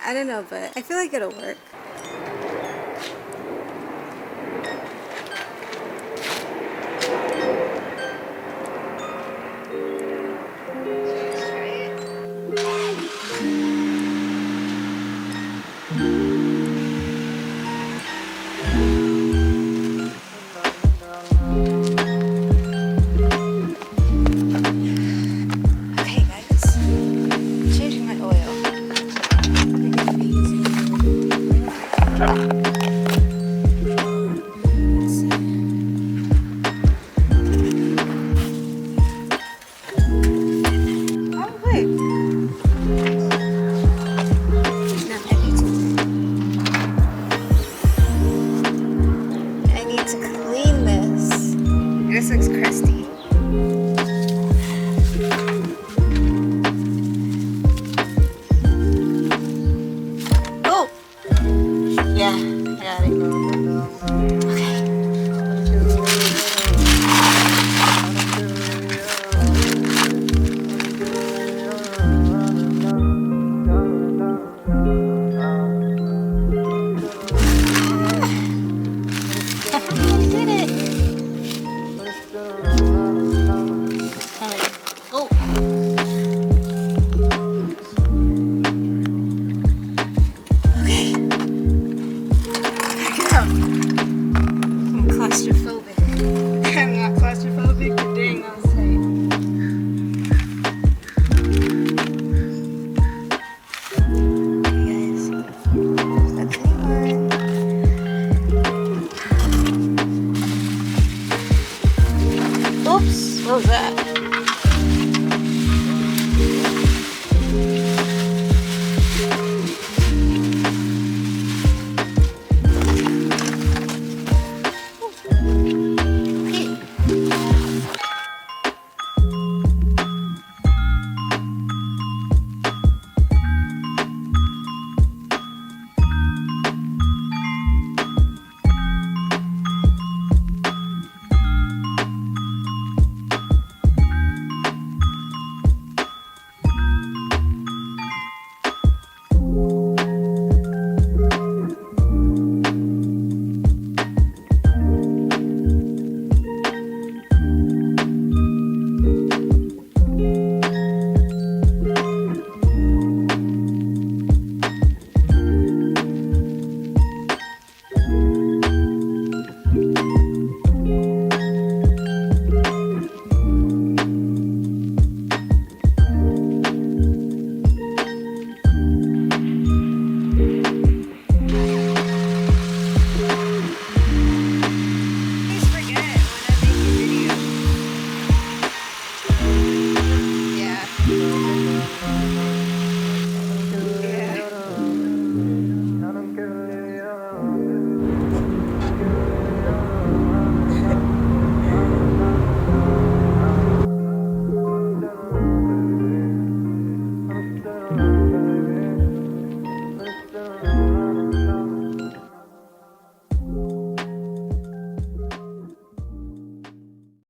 I don't know, but I feel like it'll work. This looks crusty. Oh! Yeah, I got it. Okay. I did it! Oh. Okay. Back it up. I'm claustrophobic. I'm not claustrophobic, but dang, I was tight. Hey guys, that's anyone. Oops, what was that?